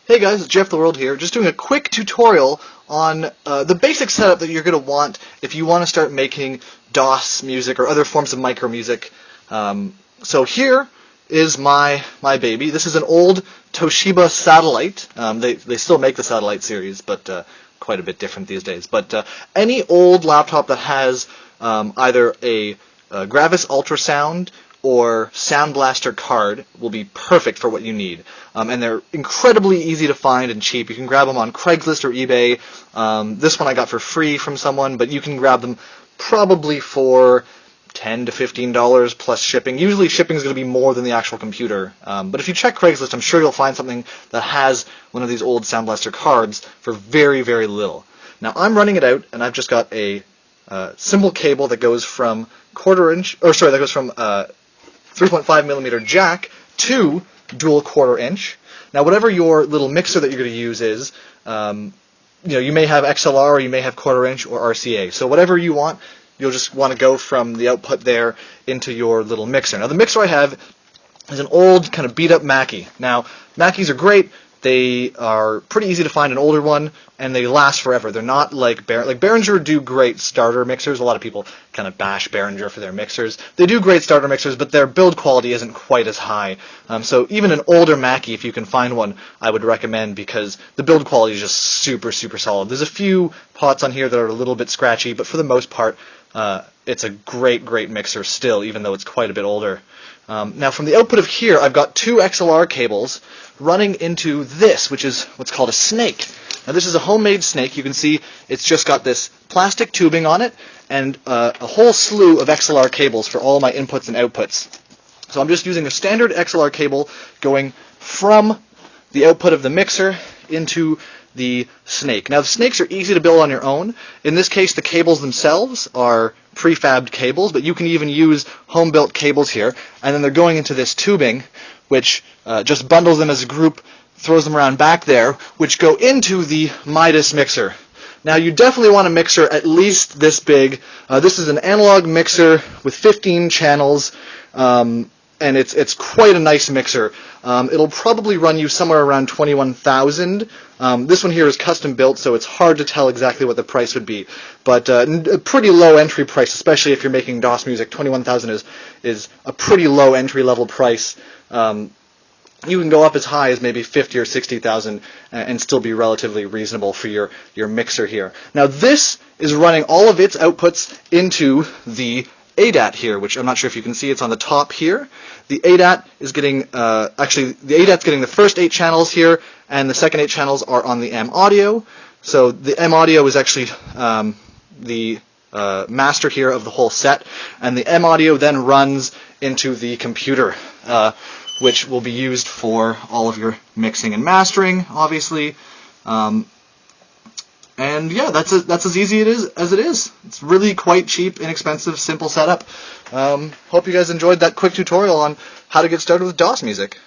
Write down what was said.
Hey guys, it's Jeff the World here, just doing a quick tutorial on the basic setup that you're going to want if you want to start making DOS music or other forms of micro music. So here is my baby. This is an old Toshiba satellite. They still make the satellite series, but quite a bit different these days. But any old laptop that has either a Gravis ultrasound or Sound Blaster card will be perfect for what you need. And they're incredibly easy to find and cheap. You can grab them on Craigslist or eBay. This one I got for free from someone, but you can grab them probably for $10 to $15 plus shipping. Usually shipping is going to be more than the actual computer. But if you check Craigslist, I'm sure you'll find something that has one of these old Sound Blaster cards for very, very little. Now I'm running it out, and I've just got a simple cable that goes from 3.5 millimeter jack to dual 1/4 inch. Now, whatever your little mixer that you're going to use is, you may have XLR, or you may have 1/4 inch or RCA. So whatever you want, you'll just want to go from the output there into your little mixer. Now, the mixer I have is an old kind of beat up Mackie. Now, Mackies are great. They are pretty easy to find, an older one, and they last forever. They're not like Behringer do great starter mixers. A lot of people kind of bash Behringer for their mixers. They do great starter mixers, but their build quality isn't quite as high. So even an older Mackie, if you can find one, I would recommend, because the build quality is just super, super solid. There's a few pots on here that are a little bit scratchy, but for the most part, it's a great, great mixer still, even though it's quite a bit older. Now, from the output of here, I've got two XLR cables running into this, which is what's called a snake. Now, this is a homemade snake. You can see it's just got this plastic tubing on it and a whole slew of XLR cables for all my inputs and outputs. So I'm just using a standard XLR cable going from the output of the mixer into the snake. Now, the snakes are easy to build on your own. In this case, the cables themselves are prefabbed cables, but you can even use home-built cables here, and then they're going into this tubing, which just bundles them as a group, throws them around back there, which go into the Midas mixer. Now, you definitely want a mixer at least this big. This is an analog mixer with 15 channels, and it's quite a nice mixer. It'll probably run you somewhere around $21,000. This one here is custom built, so it's hard to tell exactly what the price would be. But a pretty low entry price, especially if you're making DOS music. $21,000 is a pretty low entry level price. You can go up as high as maybe $50,000 or $60,000 and still be relatively reasonable for your mixer here. Now, this is running all of its outputs into the ADAT here, which I'm not sure if you can see. It's on the top here. The ADAT is getting, the ADAT's getting the first 8 channels here, and the second 8 channels are on the M audio. So the M audio is actually the master here of the whole set, and the M audio then runs into the computer, which will be used for all of your mixing and mastering, obviously. And yeah, that's as easy as it is. It's really quite cheap, inexpensive, simple setup. Hope you guys enjoyed that quick tutorial on how to get started with DOS music.